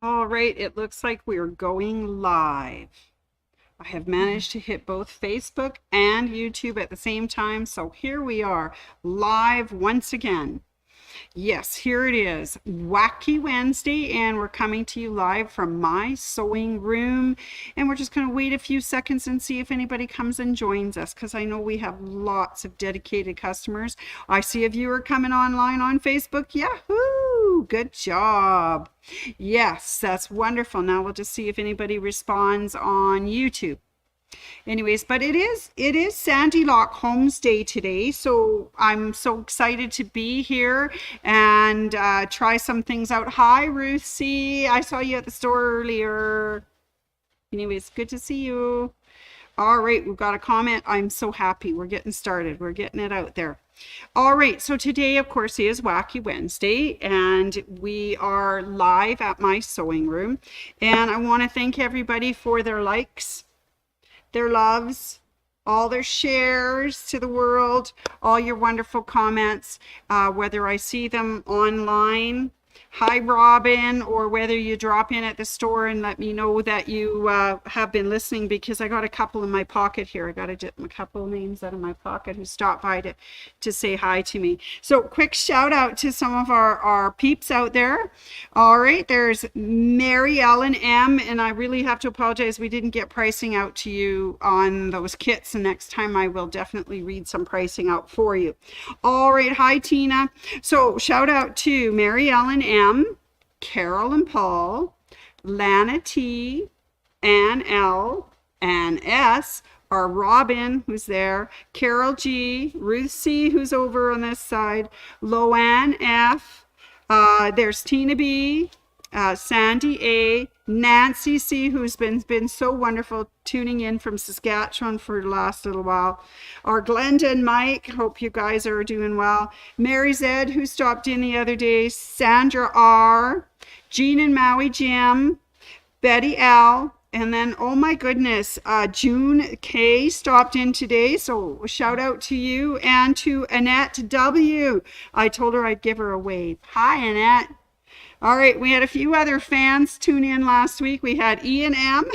All right, it looks like we're going live. I have managed to hit both Facebook and YouTube at the same time, so here we are, live once again. Yes, here it is, Wacky Wednesday, and we're coming to you live from my sewing room. And we're just going to wait a few seconds and see if anybody comes and joins us, because I know we have lots of dedicated customers. I see a viewer coming online on Facebook. Yahoo! Good job. Yes, that's wonderful. Now we'll just see if anybody responds on YouTube. Anyways, but it is Sandylock Holmes Day today, so I'm so excited to be here and try some things out. Hi, Ruth C. I saw you at the store earlier. Anyways, good to see you. All right, we've got a comment. I'm so happy. We're getting started. We're getting it out there. All right, so today, of course, is Wacky Wednesday, and we are live at my sewing room. And I want to thank everybody for their likes, their loves, all their shares to the world, all your wonderful comments, whether I see them online, hi Robin, or whether you drop in at the store and let me know that you have been listening, because I got a couple in my pocket here. I got a couple names out of my pocket who stopped by to say hi to me. So quick shout out to some of our peeps out there. All right, there's Mary Ellen M, and I really have to apologize, we didn't get pricing out to you on those kits, and next time I will definitely read some pricing out for you. All right, hi Tina. So shout out to Mary Ellen M, Carol and Paul, Lana T, Ann L, Ann S, our Robin, who's there, Carol G, Ruth C, who's over on this side, Loanne F, there's Tina B, Sandy A, Nancy C, who's been so wonderful tuning in from Saskatchewan for the last little while. Our Glenda and Mike, hope you guys are doing well. Mary Z, who stopped in the other day. Sandra R, Jean and Maui Jim, Betty L, and then, oh my goodness, June K stopped in today, so shout out to you, and to Annette W. I told her I'd give her a wave. Hi, Annette. All right, we had a few other fans tune in last week. We had Ian M,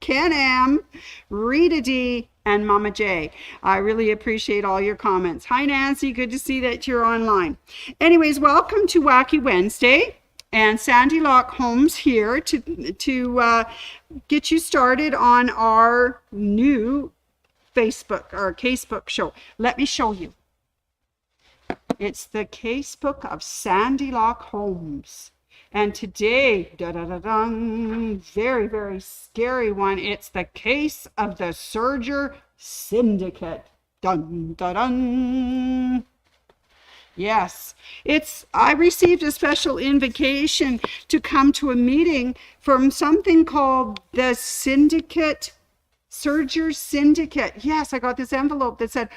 Ken M, Rita D, and Mama J. I really appreciate all your comments. Hi, Nancy. Good to see that you're online. Anyways, welcome to Wacky Wednesday. And Sandylock Holmes here to get you started on our new Facebook or Casebook show. Let me show you. It's the Casebook of Sandylock Holmes. And today, very, very scary one. It's the case of the Serger Syndicate. Dun, dun, dun. Yes, I received a special invitation to come to a meeting from something called the Syndicate, Serger Syndicate. Yes, I got this envelope that said,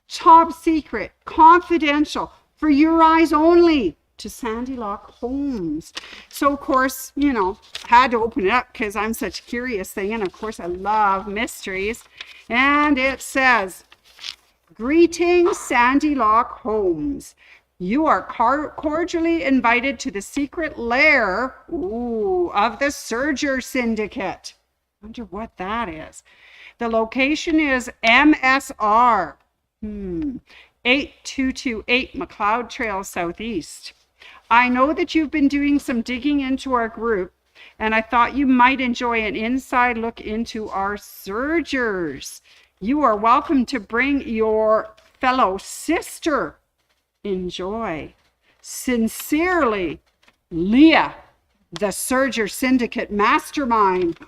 top secret, confidential, for your eyes only, to Sandylock Holmes. So of course, had to open it up because I'm such a curious thing, and of course I love mysteries. And it says, greetings, Sandylock Holmes. You are cordially invited to the secret lair of the Serger Syndicate. I wonder what that is. The location is MSR 8228 McLeod Trail Southeast. I know that you've been doing some digging into our group, and I thought you might enjoy an inside look into our Sergers. You are welcome to bring your fellow sister. Enjoy. Sincerely, Leah, the Serger Syndicate Mastermind.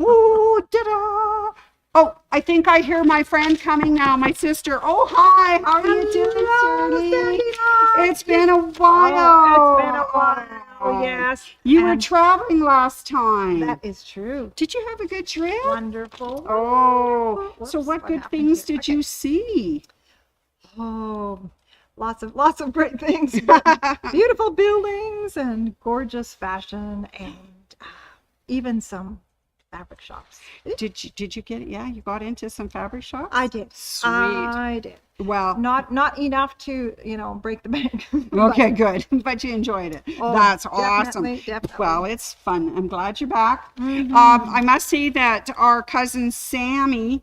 Ooh, da-da. Oh, I think I hear my friend coming now, my sister. Oh, hi. How are you doing, Shirley? It's been a while. Oh, it's been a while. Oh, yes. You were traveling last time. That is true. Did you have a good trip? Wonderful. Oh, Whoops, so what good things did you see? Oh, lots of great things. Beautiful buildings and gorgeous fashion, and even some fabric shops. Did you get it? Yeah, you got into some fabric shops? I did. Sweet. I did. Well, Not enough to, break the bank. okay, good. But you enjoyed it. Oh, That's awesome. definitely. Well, it's fun. I'm glad you're back. Mhm. I must say that our cousin Sammy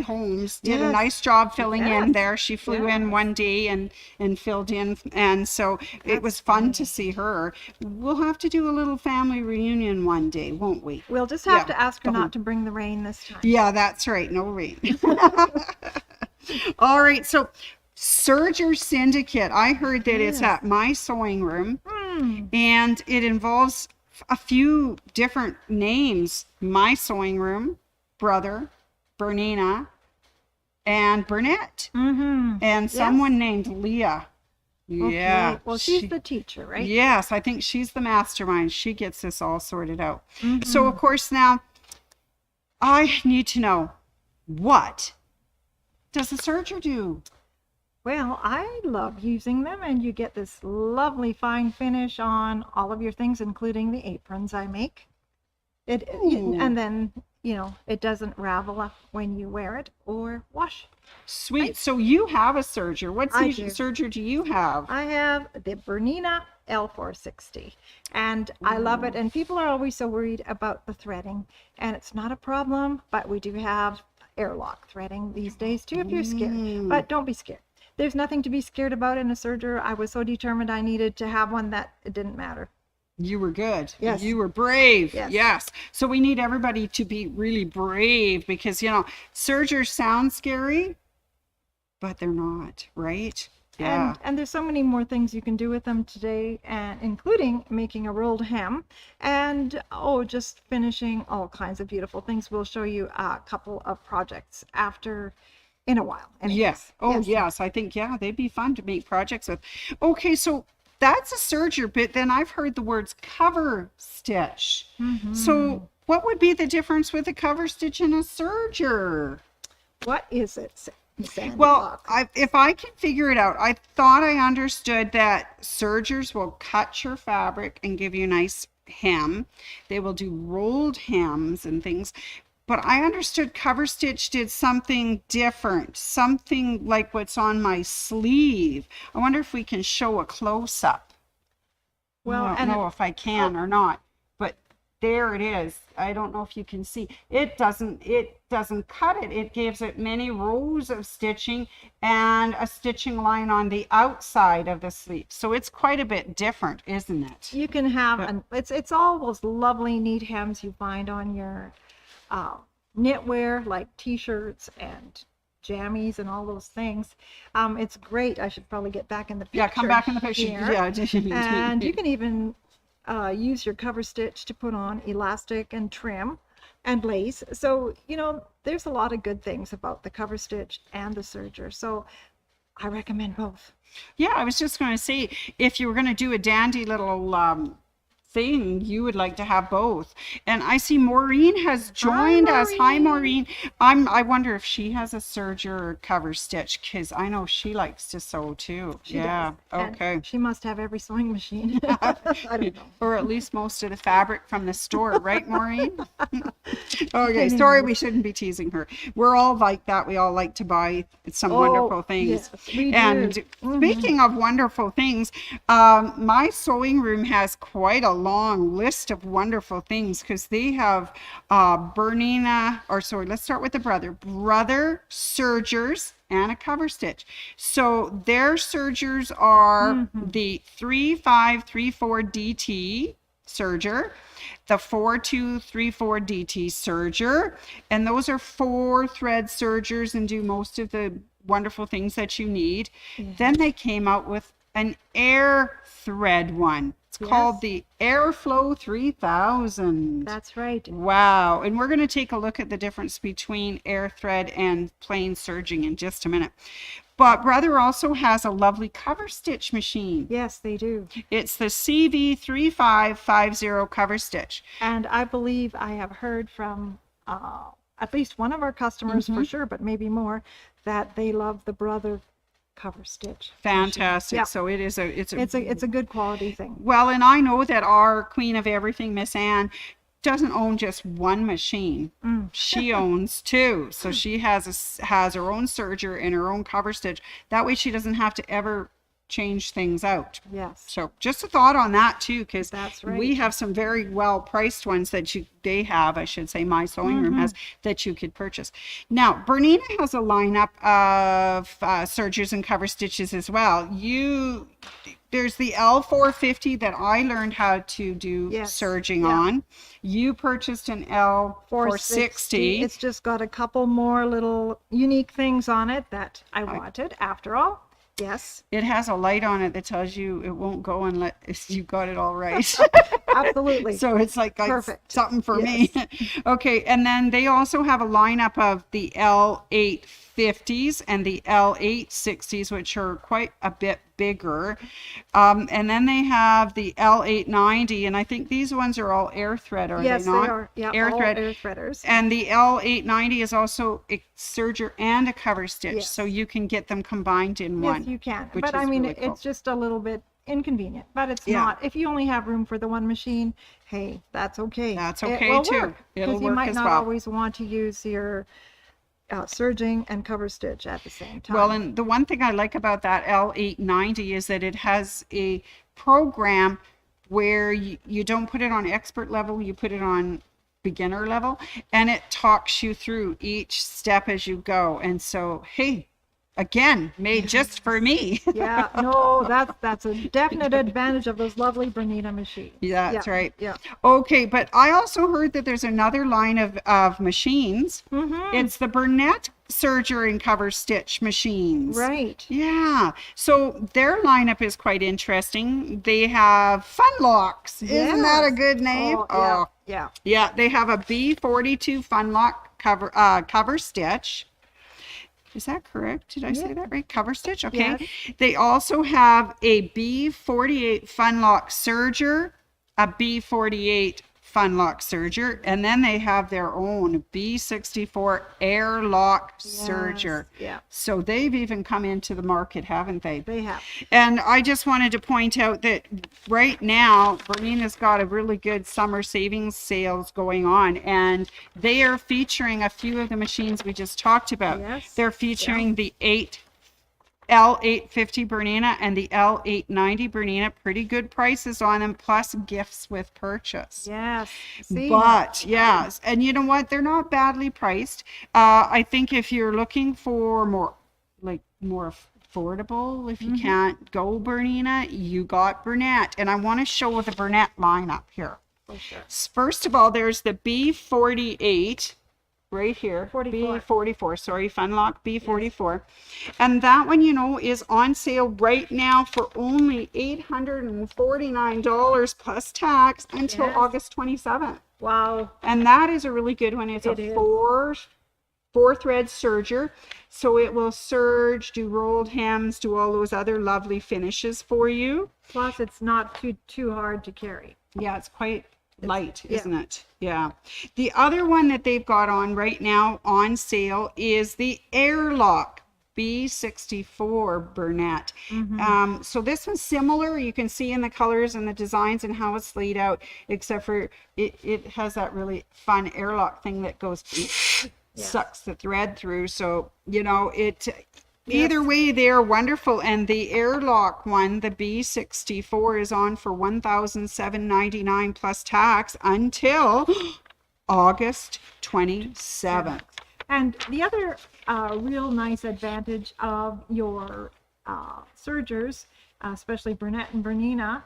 Holmes did a Yes. nice job filling in Yes. there. She flew in Yes. one day and filled in, and so it was fun to see her. We'll have to do a little family reunion one day, won't we? We'll just have Yeah, to ask her go not home. to bring the rain this time. Yeah, that's right. No rain. All right. So Serger Syndicate, I heard that it's Yes. at my sewing room, Hmm. and it involves a few different names. My sewing room, brother, Bernina, and Burnett, Mm-hmm. and someone named Leah. Yeah. Okay. Well, she's the teacher, right? Yes, I think she's the mastermind. She gets this all sorted out. Mhm. So, of course, now I need to know, what does the serger do? Well, I love using them, and you get this lovely fine finish on all of your things, including the aprons I make. Ooh. And then, it doesn't ravel up when you wear it or wash. Sweet. So you have a serger. What I do. serger do you have? I have the Bernina L460, and I love it. And people are always so worried about the threading, and it's not a problem, but we do have airlock threading these days too if you're scared. But don't be scared. There's nothing to be scared about in a serger. I was so determined I needed to have one that it didn't matter. You were good. Yes. You were brave. Yes. Yes. So we need everybody to be really brave because, sergers sound scary, but they're not, right? Yeah. And there's so many more things you can do with them today, and including making a rolled hem and just finishing all kinds of beautiful things. We'll show you a couple of projects in a while. Anyways. Yes. Oh, yes. I think, they'd be fun to make projects with. Okay, so that's a serger, but then I've heard the words cover stitch. Mhm. So what would be the difference with a cover stitch and a serger? What is it, Sandylock? Well, if I can figure it out, I thought I understood that sergers will cut your fabric and give you a nice hem. They will do rolled hems and things. But I understood cover stitch did something different, something like what's on my sleeve. I wonder if we can show a close-up. Well, I don't know if I can or not, but there it is. I don't know if you can see. It doesn't cut it. It gives it many rows of stitching and a stitching line on the outside of the sleeve. So it's quite a bit different, isn't it? you can have it's all those lovely neat hems you find on your knitwear, like t-shirts and jammies and all those things. It's great. I should probably get back in the picture. Yeah, come back in the picture. here. Yeah. And you can even use your cover stitch to put on elastic and trim and lace. So, there's a lot of good things about the cover stitch and the serger. So I recommend both. Yeah, I was just going to say, if you were going to do a dandy little thing, you would like to have both. And I see Maureen has joined us. Hi, Maureen. I wonder if she has a serger or cover stitch, because I know she likes to sew too. She does. And Okay. she must have every sewing machine. I don't know. Or at least most of the fabric from the store, right, Maureen? Okay, sorry, we shouldn't be teasing her. We're all like that. We all like to buy some wonderful things. Yes, we do. And speaking of wonderful things, my sewing room has quite a long list of wonderful things because they have Bernina, let's start with the brother sergers and a cover stitch. So their sergers are the 3534 DT serger, the 4234 DT serger, and those are 4-thread sergers and do most of the wonderful things that you need. Then they came out with an air thread one. It's called the Airflow 3000. That's right. Wow. And we're going to take a look at the difference between air thread and plain serging in just a minute. But Brother also has a lovely cover stitch machine. Yes, they do. It's the CV3550 cover stitch. And I believe I have heard from at least one of our customers for sure, but maybe more, that they love the Brother cover stitch. Fantastic. Yeah. So it's a good quality thing. Well, and I know that our queen of everything, Miss Anne, doesn't own just one machine. She owns two. So she has her own serger and her own cover stitch. That way she doesn't have to ever change things out. Yes. So just a thought on that too, because That's right. we have some very well priced ones that I should say my sewing room has, that you could purchase. Now Bernina has a lineup of sergers and cover stitches as well. There's the L450 that I learned how to do serging on. You purchased an L460. It's just got a couple more little unique things on it that I wanted after all. Yes. It has a light on it that tells you it won't go unless you got it all right. Absolutely. So it's like perfect. Something for me. Okay. And then they also have a lineup of the L850s and the L860s, which are quite a bit bigger. And then they have the L890, and I think these ones are all air thread, are they not? Yes, they are. Yeah, air all thread. air threaders. And the L890 is also a serger and a cover stitch, so you can get them combined in one. Yes, you can. Which But is I mean, really cool. it's just a little bit inconvenient, but it's not. If you only have room for the one machine, hey, that's okay. That's It okay will too. work, It'll because you work might as not well. always want to use your serging and cover stitch at the same time. Well, and the one thing I like about that L890 is that it has a program where you don't put it on expert level, you put it on beginner level, and it talks you through each step as you go. And so, hey, again, made just for me. Yeah, no, that's a definite advantage of those lovely Bernina machines. Yeah, that's right. Yeah. Okay, but I also heard that there's another line of machines. It's the Bernette serger and cover stitch machines. Right. Yeah. So their lineup is quite interesting. They have fun locks. Isn't that a good name? Oh, yeah. Yeah, they have a B42 fun lock cover stitch. Is that correct? Did I say that right? Cover stitch? Okay. Yes. They also have a B48 Funlock serger, a B48 Funlock serger, and then they have their own B64 airlock serger. Yeah. So they've even come into the market, haven't they? They have. And I just wanted to point out that right now, Bernina's got a really good summer savings sales going on, and they are featuring a few of the machines we just talked about. Yes. They're featuring the L850 Bernina and the L890 Bernina. Pretty good prices on them, plus gifts with purchase. Yes. See? But yes, and you know what? They're not badly priced. I think if you're looking for more affordable, if you can't go Bernina, you got Bernette. And I want to show the Bernette lineup here. For sure. First of all, there's the B48 right here. 44. B44, sorry, Funlock B44. And that one, is on sale right now for only $849 plus tax until August 27th. Wow. And that is a really good one. It's a four thread serger. So it will serge, do rolled hems, do all those other lovely finishes for you. Plus, it's not too hard to carry. Yeah, it's quite light, isn't it? Yeah. The other one that they've got on right now on sale is the airlock B64 Bernette. So this one's similar. You can see in the colors and the designs and how it's laid out, except for it has that really fun airlock thing that goes sucks the thread through. So either way, they're wonderful. And the airlock one, the B64, is on for $1,799 plus tax until August 27th. And the other real nice advantage of your sergers, especially Bernette and Bernina,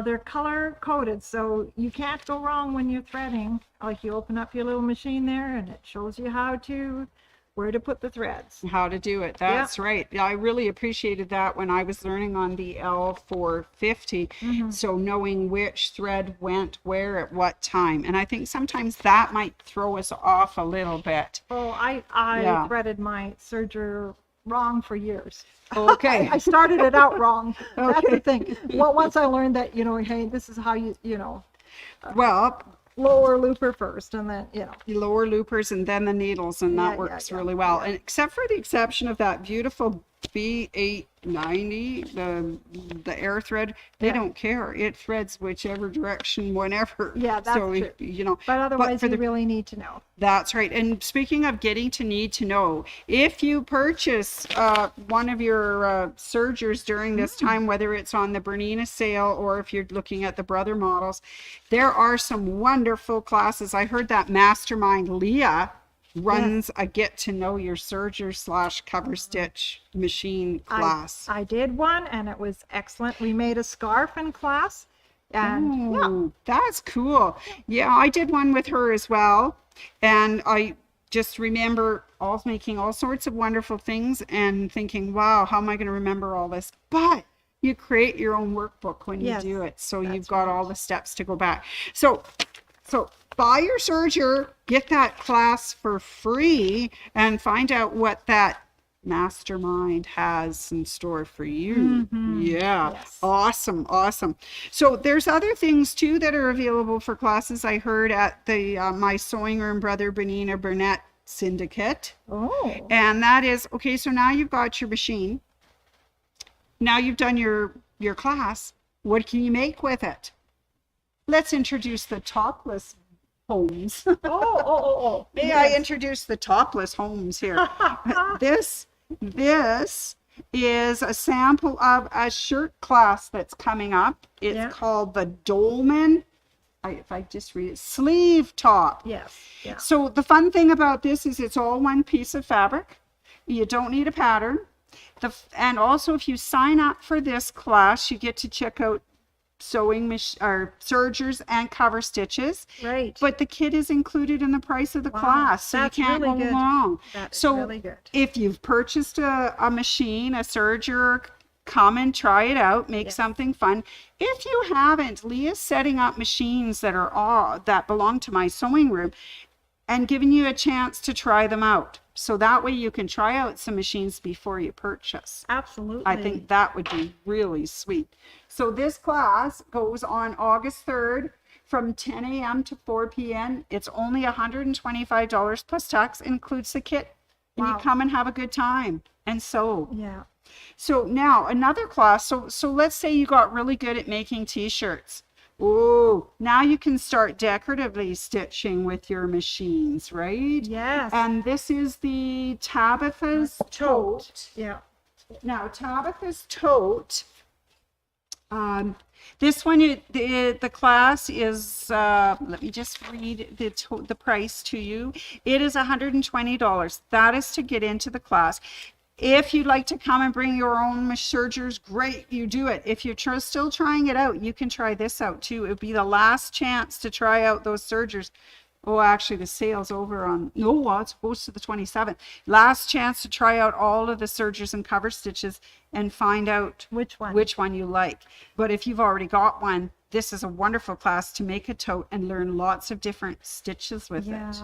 they're color coded, so you can't go wrong when you're threading. Like, you open up your little machine there and it shows you where to put the threads. How to do it. That's right. I really appreciated that when I was learning on the L450. So knowing which thread went where at what time. And I think sometimes that might throw us off a little bit. Oh, I threaded my serger wrong for years. Okay. I started it out wrong. That's the thing. Well, once I learned that, hey, this is how well, lower looper first, and then lower loopers and then the needles, and that works really well. And except for the exception of that beautiful B890, the air thread, they don't care. It threads whichever direction, whenever. Yeah, that's so true. you know. But otherwise, for you really need to know. That's right. And speaking of getting to need to know, if you purchase one of your Sergers during this time, whether it's on the Bernina sale or if you're looking at the brother models, there are some wonderful classes. I heard that Mastermind Leah runs a get to know your Serger / cover stitch machine class. I did one and it was excellent. We made a scarf in class. And Oh, that's cool. Yeah, I did one with her as well. And I just remember making all sorts of wonderful things and thinking, wow, how am I going to remember all this? But you create your own workbook when you do it. So you've got all the steps to go back. So buy your Serger, get that class for free, and find out what that mastermind has in store for you. Yeah. Awesome. So there's other things too that are available for classes. I heard at the my sewing room brother Bernina Burnett Syndicate. And that is okay. So now you've got your machine. Now you've done your class. What can you make with it? Let's introduce the topless Holmes. May I introduce the topless Holmes here? This is a sample of a shirt class that's coming up. It's called the Dolman. If I just read it, sleeve top. So the fun thing about this is it's all one piece of fabric. You don't need a pattern. And also, if you sign up for this class, you get to check out sewing or sergers and cover stitches, but the kit is included in the price of the class, so you can't go wrong. That's so really good. If you've purchased a machine, a serger, come and try it out, make something fun. If you haven't, Leah's setting up machines that belong to my sewing room and giving you a chance to try them out. So that way you can try out some machines before you purchase. Absolutely. I think that would be really sweet. So this class goes on August 3rd from 10 a.m. to 4 p.m. It's only $125 plus tax, includes the kit. And you come and have a good time and sew. So now another class. So let's say you got really good at making t-shirts. Oh, now you can start decoratively stitching with your machines, right? And this is the Tabitha's Tote. Now, Tabitha's Tote, this one, the class is, let me just read the price to you. It is $120. That is to get into the class. If you'd like to come and bring your own sergers, great, you do it. If you're still trying it out, you can try this out too. It would be the last chance to try out those sergers. Oh, actually, the sale's over on, it goes to the 27th. Last chance to try out all of the sergers and cover stitches and find out which one you like. But if you've already got one, this is a wonderful class to make a tote and learn lots of different stitches with it.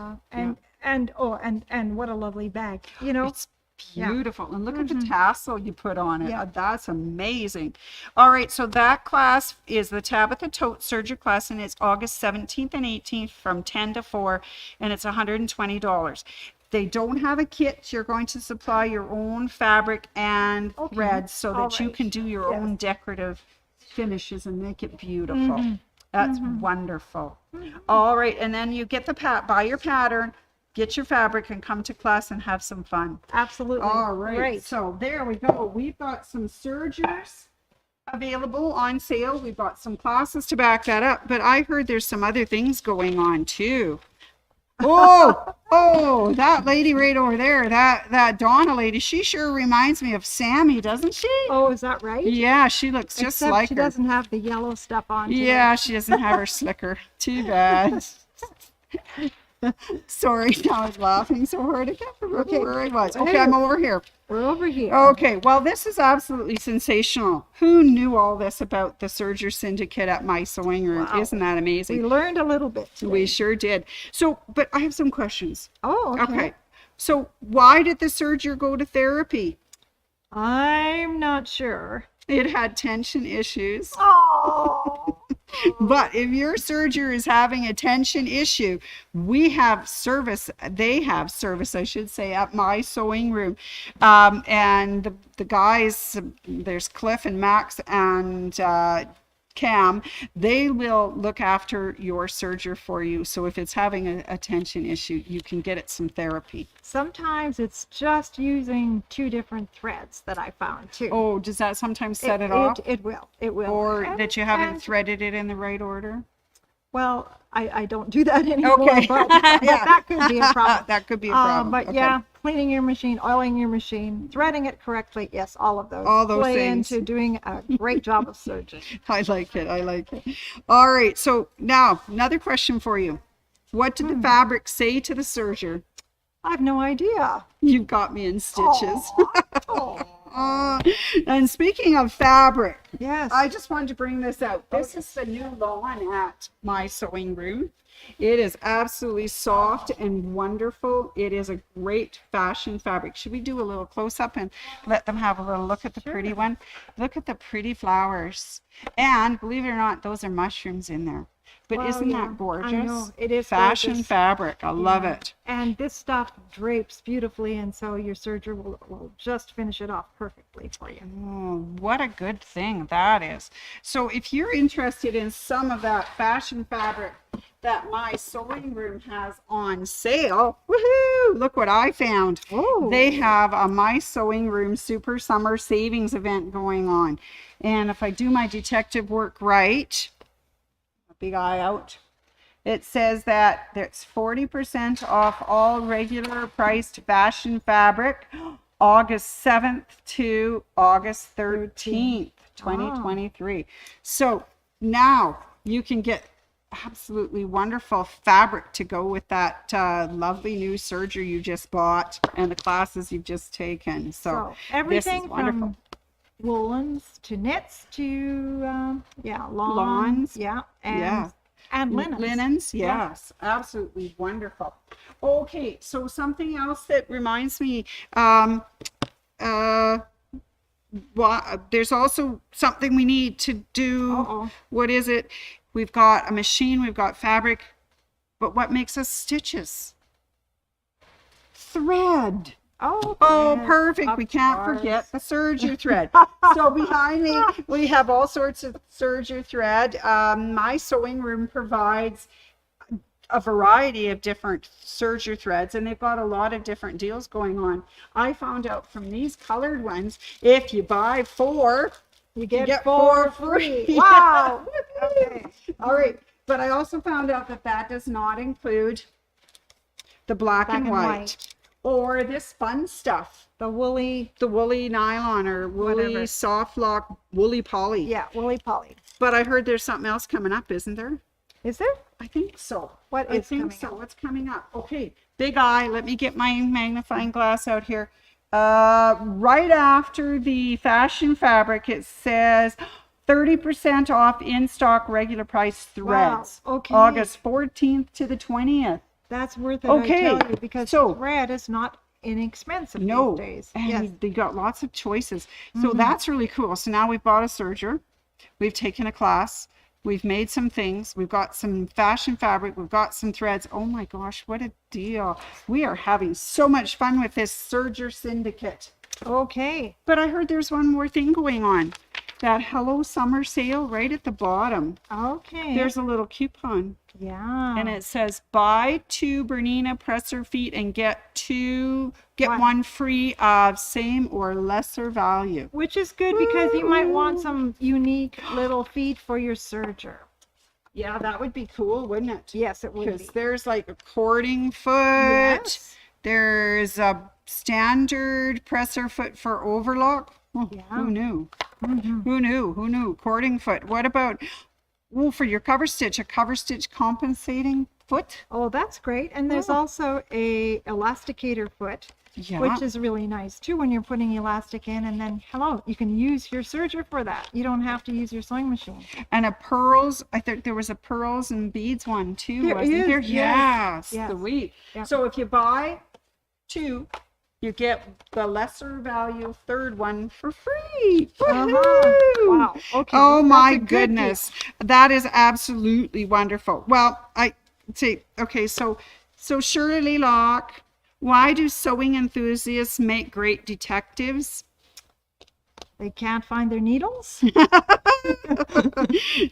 And what a lovely bag. You know, it's beautiful. And look at the tassel you put on it. That's amazing. All right, so that class is the Tabitha Tote Serger class, and it's August 17th and 18th from 10 to 4, and it's $120. They don't have a kit. You're going to supply your own fabric and threads so that you can do your own decorative finishes and make it beautiful. That's wonderful. All right, and then you get buy your pattern, get your fabric, and come to class and have some fun. Absolutely. All right. Great. So there we go. We've got some sergers available on sale. We've got some classes to back that up. But I heard there's some other things going on too. Oh, that lady right over there, that Donna lady, she sure reminds me of Sammy, doesn't she? Oh, is that right? Yeah, she looks just like her. She doesn't have the yellow stuff on today. Yeah, she doesn't have her slicker. Too bad. Sorry, I was laughing so hard I can't remember where I was. Okay, I'm over here. We're over here. Okay, well, this is absolutely sensational. Who knew all this about the Serger Syndicate at my sewing room? Wow. Isn't that amazing? We learned a little bit today. We sure did. So, but I have some questions. Oh, okay. So why did the Serger go to therapy? I'm not sure. It had tension issues. Oh. But if your serger is having a tension issue, we have service, they have service, I should say, at my sewing room. And the guys, there's Cliff and Max and Cam, they will look after your serger for you. So if it's having a tension issue, you can get it some therapy. Sometimes it's just using 2 different threads that I found too. Oh, does that sometimes set it off? It will. Or And- that you haven't and- threaded it in the right order? Well, I don't do that anymore, Okay. but Yeah. that could be a problem. That could be a problem. But Okay. yeah, cleaning your machine, oiling your machine, threading it correctly. Yes, all of those. All those play things. into doing a great job of serging. I like it. I like it. All right. So now another question for you. What did the fabric say to the serger? I have no idea. You've got me in stitches. Aw. And speaking of fabric, Yes. I just wanted to bring this out. This is the new lawn at my sewing room. It is absolutely soft and wonderful. It is a great fashion fabric. Should we do a little close up and let them have a little look at the pretty one? Look at the pretty flowers. And believe it or not, those are mushrooms in there. But Well, isn't yeah, that gorgeous? I know. It is fashion gorgeous. fabric. I love Yeah. it. And this stuff drapes beautifully, and so your serger will just finish it off perfectly for you. Oh, what a good thing that is. So if you're interested in some of that fashion fabric that my sewing room has on sale, woohoo, look what I found. Oh. They have a My Sewing Room Super Summer Savings event going on. And if I do my detective work right, a big eye out, it says that it's 40% off all regular priced fashion fabric, August 7th to August 13th, 2023. So now you can get absolutely wonderful fabric to go with that lovely new serger you just bought and the classes you've just taken. So everything this is wonderful. from woolens to knits to lawns, Lawns. and Yeah. and linens. Linens, yes, absolutely wonderful. Okay, so something else that reminds me, there's also something we need to do. Uh-oh. What is it? We've got a machine, we've got fabric, but what makes us stitches? Thread. Oh, Oh, yes, perfect. of We can't course. forget the serger thread. So behind me, we have all sorts of serger thread. My sewing room provides a variety of different serger threads, and they've got a lot of different deals going on. I found out from these colored ones, if you buy 4, You get, get 4 4 free. free. Wow. Okay. All right. But I also found out that that does not include the black and white. Or this fun stuff, The woolly, the woolly nylon or woolly Whatever. soft lock, woolly poly. yeah, woolly poly. But I heard there's something else coming up, isn't there? Is there? I think so. What I is think coming so. up? What's coming up? Okay, big eye. Let me get my magnifying glass out here. Right after the fashion fabric, it says 30% off in stock regular price threads. Wow, okay. August 14th to the 20th. That's worth it, Okay, I tell you, because so- thread is not inexpensive No, these days. and Yes. they got lots of choices. So that's really cool. So now we've bought a serger, we've taken a class, we've made some things, we've got some fashion fabric, we've got some threads. Oh my gosh, what a deal. We are having so much fun with this Serger Syndicate. Okay. But I heard there's one more thing going on. That Hello Summer sale right at the bottom. Okay. There's a little coupon. yeah. And it says buy 2 Bernina presser feet and get One. one free of same or lesser value. Which is good because you might want some unique little feet for your serger. Yeah, that would be cool, wouldn't it? Yes, it would be. Because there's like a cording foot. Yes. There's a standard presser foot for overlock. Oh, Yeah. Who knew? Mhm. Who knew? Who knew? Cording foot. What about, for your cover stitch, a cover stitch compensating foot? Oh, that's great. And there's Oh. also a elasticator foot, Yeah. which is really nice too when you're putting elastic in, and then you can use your serger for that. You don't have to use your sewing machine. And a pearls, I think there was a pearls and beads one too, There wasn't is, there? yes, Yes, yes. sweet. Yep. So if you buy 2, you get the lesser value third one for free. Uh-huh. Woohoo! Wow. Okay. Oh that's my a good goodness. That is absolutely wonderful. Well, I say, okay, so Shirley Locke, why do sewing enthusiasts make great detectives? They can't find their needles.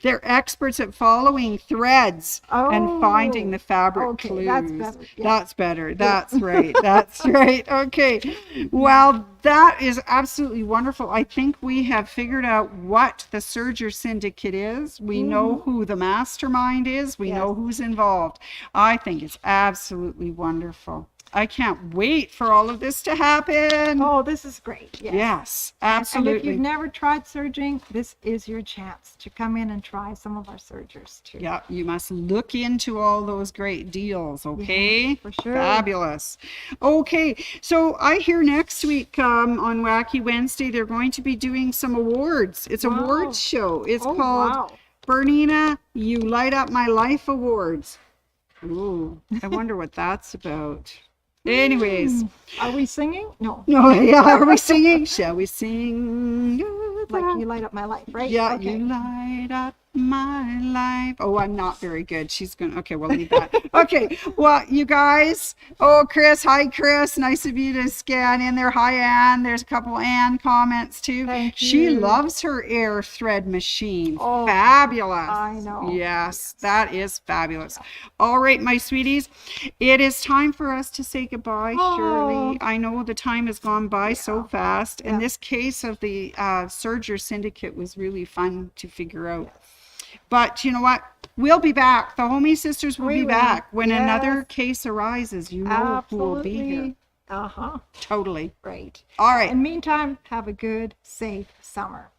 They're experts at following threads and finding the fabric okay, clues. that's better. Yeah. That's better. That's right. That's right. Okay. Well, that is absolutely wonderful. I think we have figured out what the Serger Syndicate is. We know who the mastermind is. We know who's involved. I think it's absolutely wonderful. I can't wait for all of this to happen. Oh, this is great. Yes. Yes, And absolutely. if you've never tried serging, this is your chance to come in and try some of our sergers too. Yeah, you must look into all those great deals, okay? Yeah, for sure. Fabulous. Okay, so I hear next week on Wacky Wednesday, they're going to be doing some awards. It's Wow. awards show. It's Oh, called wow. Bernina, You Light Up My Life Awards. Ooh, I wonder what that's about. Anyways. Are we singing? No. No, yeah, are we singing? Shall we sing? Like you light up my life, right? Yeah, Okay. you light up my life. Oh, I'm not very good. She's gonna. Okay, we'll leave that. Okay, well, you guys. Oh, Chris. Hi, Chris. Nice of you to scan in there. Hi, Anne. There's a couple Anne comments too. Thank She you. loves her air thread machine. Oh, Fabulous. I know. Yes, that is fabulous. All right, my sweeties. It is time for us to say goodbye, Shirley. I know the time has gone by so fast. And this case of the Serger Syndicate was really fun to figure out. But you know what? We'll be back. The Homie Sisters will be back when another case arises. You know who will be here. Uh-huh. Totally. Great. All right. In the meantime, have a good, safe summer.